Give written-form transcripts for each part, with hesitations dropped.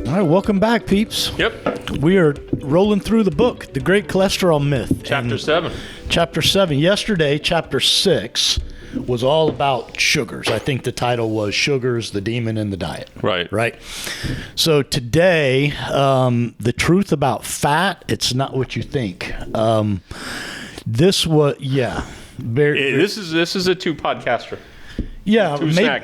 All right, welcome back, peeps. Yep. We are rolling through the book, The Great Cholesterol Myth. Chapter 7. Chapter 7. Yesterday, Chapter 6 was all about sugars. I think the title was Sugars, the Demon in the Diet. Right. Right? So today, the truth about fat, it's not what you think. This is a two-podcaster. Yeah,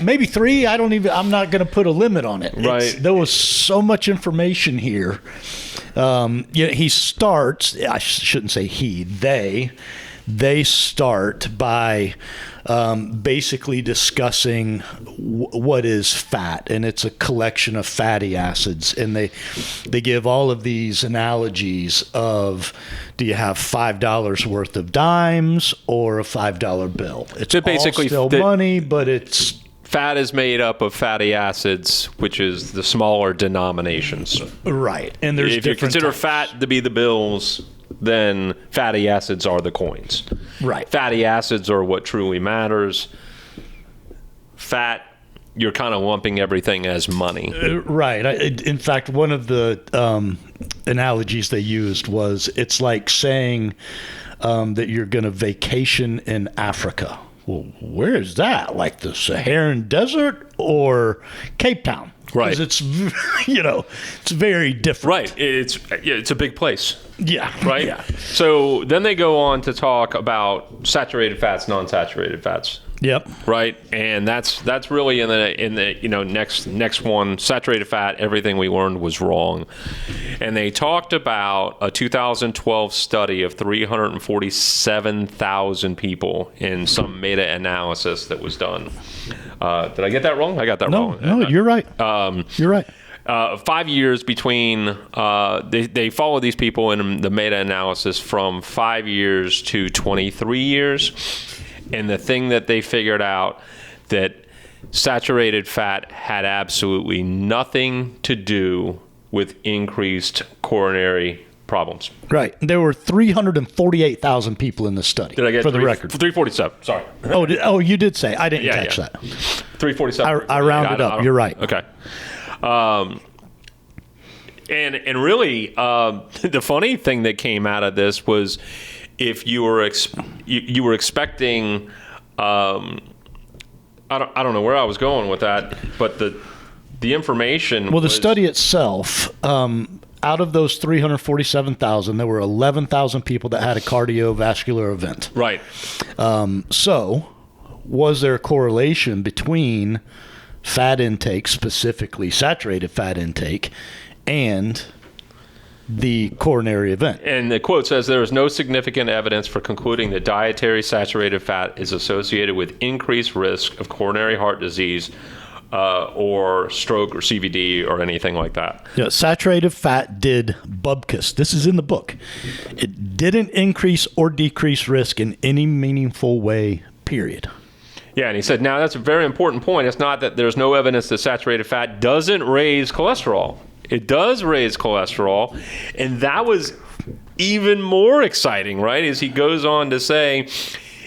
maybe 3. I'm not going to put a limit on it. Right. There was so much information here. He starts, I shouldn't say he, they start by basically discussing what is fat, and it's a collection of fatty acids, and they give all of these analogies of, do you have $5 worth of dimes or a $5 bill? It's so basically all still money, but it's fat is made up of fatty acids, which is the smaller denominations. Right. And there's if you consider fat to be the bills, then fatty acids are the coins. Right. Fatty acids are what truly matters. Fat, you're kind of lumping everything as money. Right. In fact, one of the analogies they used was, it's like saying that you're going to vacation in Africa. Well, where is that? Like the Saharan Desert or Cape Town? Right. Because it's, it's very different. Right. It's a big place. Yeah. Right? Yeah. So then they go on to talk about saturated fats, non-saturated fats. Yep. Right. And that's really in the next one, saturated fat, everything we learned was wrong. And they talked about a 2012 study of 347,000 people in some meta-analysis that was done. Did I get that wrong? I got that wrong. No, you're right. You're right. 5 years between, they follow these people in the meta-analysis from 5 years to 23 years. And the thing that they figured out, that saturated fat had absolutely nothing to do with increased coronary problems. Right. There were 348,000 people in the study. Did I get for the record? 347. Sorry. You did say. I didn't catch that. 347. I rounded up. You're right. Okay. And really, the funny thing that came out of this was, if you were you were expecting, I don't know where I was going with that, but the information. Well, the study itself, out of those 347,000, there were 11,000 people that had a cardiovascular event. Right. So, was there a correlation between fat intake, specifically saturated fat intake, and the coronary event? And the quote says, there is no significant evidence for concluding that dietary saturated fat is associated with increased risk of coronary heart disease or stroke or CVD or anything like that. Yeah, saturated fat did bupkis. This is in the book. It didn't increase or decrease risk in any meaningful way, period. Yeah, and he said, now that's a very important point. It's not that there's no evidence that saturated fat doesn't raise cholesterol. It does raise cholesterol, and that was even more exciting, right? As he goes on to say,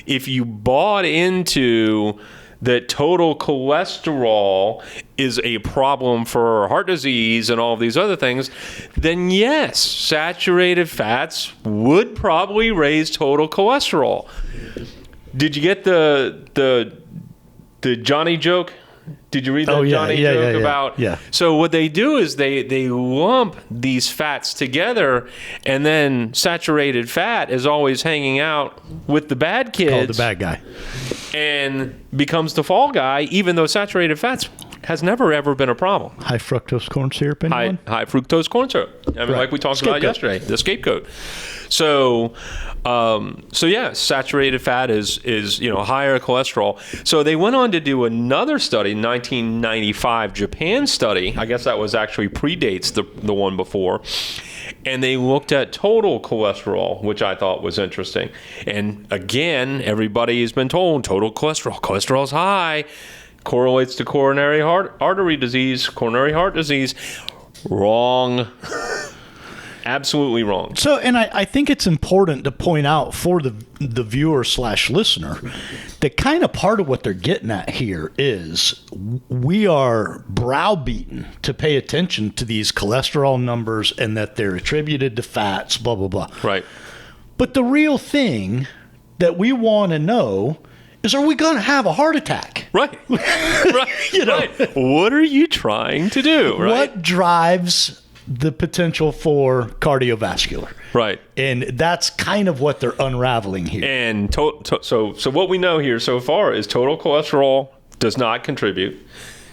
if you bought into that total cholesterol is a problem for heart disease and all of these other things, then yes, saturated fats would probably raise total cholesterol. Did you get the Johnny joke? Did you read that Johnny joke about? Yeah. So what they do is they lump these fats together, and then saturated fat is always hanging out with the bad kids. Called the bad guy. And becomes the fall guy, even though saturated fats has never, ever been a problem. High fructose corn syrup, anyone? High fructose corn syrup. Like we talked about yesterday, the scapegoat. So saturated fat is higher cholesterol. So they went on to do another study, 1995 Japan study. I guess that was actually predates the one before. And they looked at total cholesterol, which I thought was interesting. And again, everybody has been told total cholesterol's high, correlates to coronary heart disease. Wrong. Absolutely wrong. So, and I think it's important to point out for the viewer / listener that kind of part of what they're getting at here is we are browbeaten to pay attention to these cholesterol numbers and that they're attributed to fats, blah, blah, blah. Right. But the real thing that we want to know is, are we going to have a heart attack? Right. Right. Right. What are you trying to do? Right. What drives the potential for cardiovascular? Right. And that's kind of what they're unraveling here. And so what we know here so far is total cholesterol does not contribute.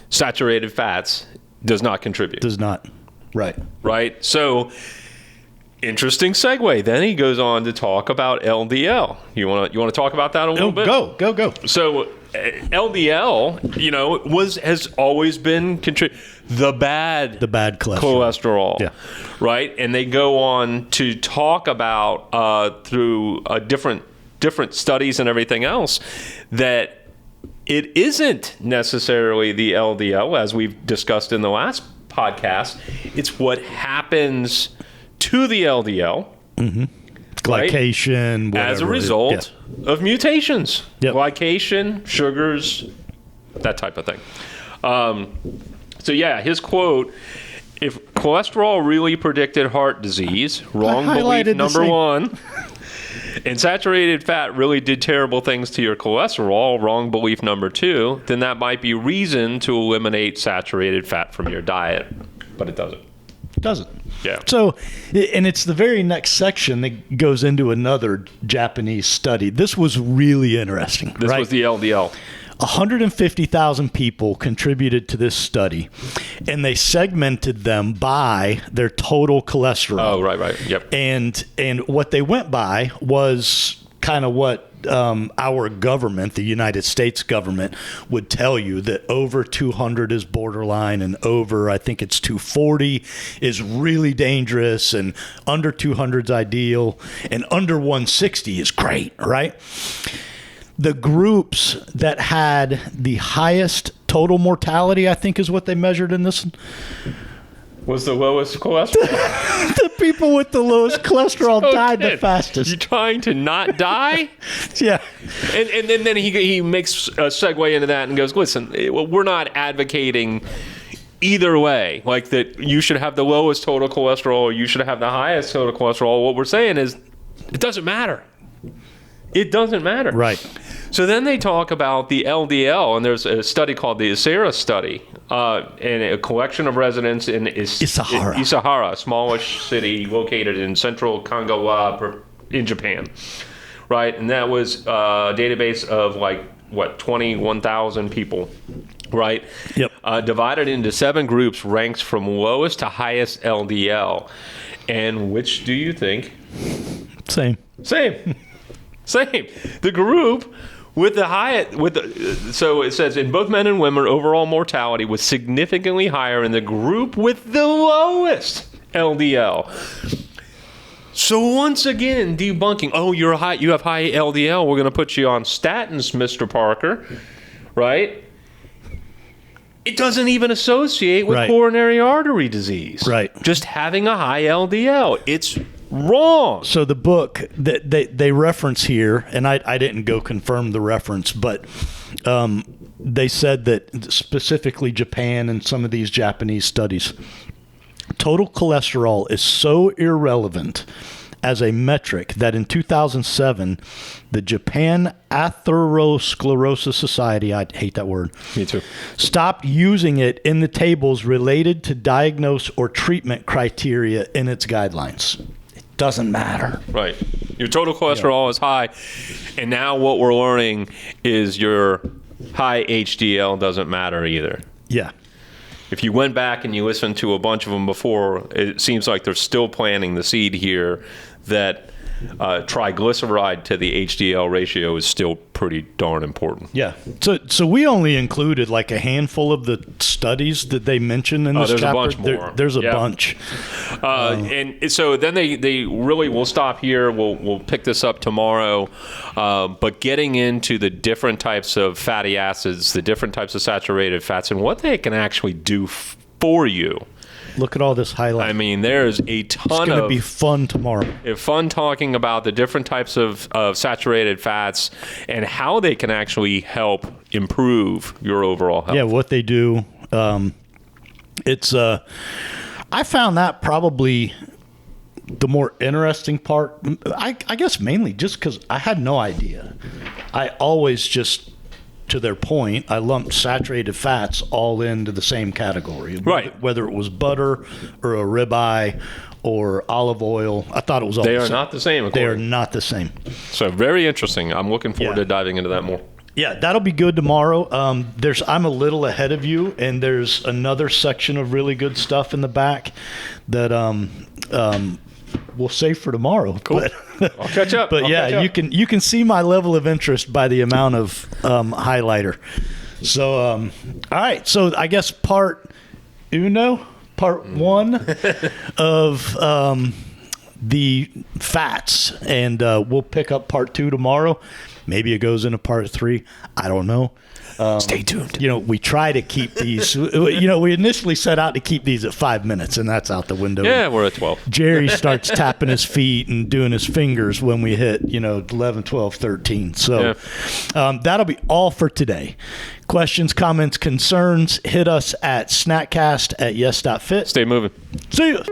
Saturated fats does not contribute. Does not. Right. Right. So interesting segue. Then he goes on to talk about LDL. You want to talk about that a little bit? Go. So LDL, has always been the bad cholesterol. Yeah. Right. And they go on to talk about through different studies and everything else that it isn't necessarily the LDL, as we've discussed in the last podcast. It's what happens to the LDL. Mm-hmm. Glycation, right? As a result of mutations. Yep. Glycation, sugars, that type of thing. So his quote, if cholesterol really predicted heart disease, wrong belief number one, and saturated fat really did terrible things to your cholesterol, wrong belief number two, then that might be reason to eliminate saturated fat from your diet. But it doesn't. Doesn't. Yeah. So, and it's the very next section that goes into another Japanese study. This was really interesting. This was the LDL. 150,000 people contributed to this study, and they segmented them by their total cholesterol. Oh, right. Yep. And what they went by was kind of what our government, the United States government, would tell you, that over 200 is borderline and over, I think it's 240 is really dangerous, and under 200 is ideal, and under 160 is great, right? The groups that had the highest total mortality, I think is what they measured in this, was the lowest cholesterol. The people with the lowest cholesterol died the fastest. You trying to not die? Yeah. And then he makes a segue into that and goes, listen, we're not advocating either way, like that you should have the lowest total cholesterol or you should have the highest total cholesterol. What we're saying is it doesn't matter. It doesn't matter. Right. So then they talk about the LDL, and there's a study called the ISARA study, and a collection of residents in Isahara, a smallish city located in central Kanagawa in Japan, right? And that was a database of 21,000 people, right? Yep. Divided into 7 groups, ranks from lowest to highest LDL. And which do you think? Same. The group with the highest, so it says in both men and women, overall mortality was significantly higher in the group with the lowest LDL. So once again, debunking. Oh, you have high LDL. We're going to put you on statins, Mr. Parker, right? It doesn't even associate with coronary artery disease. Right. Just having a high LDL. It's wrong. So the book that they reference here, and I didn't go confirm the reference, but they said that specifically Japan and some of these Japanese studies, total cholesterol is so irrelevant as a metric that in 2007, the Japan Atherosclerosis Society, I hate that word. Me too. Stopped using it in the tables related to diagnose or treatment criteria in its guidelines. Doesn't matter. Right. Your total cholesterol is high, and now what we're learning is your high HDL doesn't matter either. Yeah. If you went back and you listened to a bunch of them before, it seems like they're still planting the seed here that triglyceride to the HDL ratio is still pretty darn important. Yeah. So we only included like a handful of the studies that they mentioned in this there's chapter. A bunch more. There's a bunch. And so then they really will stop here. We'll pick this up tomorrow. But getting into the different types of fatty acids, the different types of saturated fats, and what they can actually do for you Look at all this highlight. I mean, there's a ton it's going to be fun tomorrow. Fun talking about the different types of saturated fats and how they can actually help improve your overall health. Yeah, what they do. It's I found that probably the more interesting part. I guess mainly just because I had no idea. I always just, to their point, I lumped saturated fats all into the same category. Right. Whether it was butter or a ribeye or olive oil, I thought it was all They the are same. not the same. They are not the same. So very interesting. I'm looking forward to diving into that more. Yeah, that'll be good tomorrow. I'm a little ahead of you, and there's another section of really good stuff in the back that we'll save for tomorrow. Cool. I'll catch up. But you can see my level of interest by the amount of highlighter. So all right. So I guess part one of the fats, and we'll pick up part 2 tomorrow. Maybe it goes into part 3. I don't know. Stay tuned. We try to keep these. We initially set out to keep these at 5 minutes, and that's out the window. Yeah, we're at 12. Jerry starts tapping his feet and doing his fingers when we hit 11, 12, 13. So that'll be all for today. Questions, comments, concerns, hit us at snackcast@yes.fit. Stay moving. See you.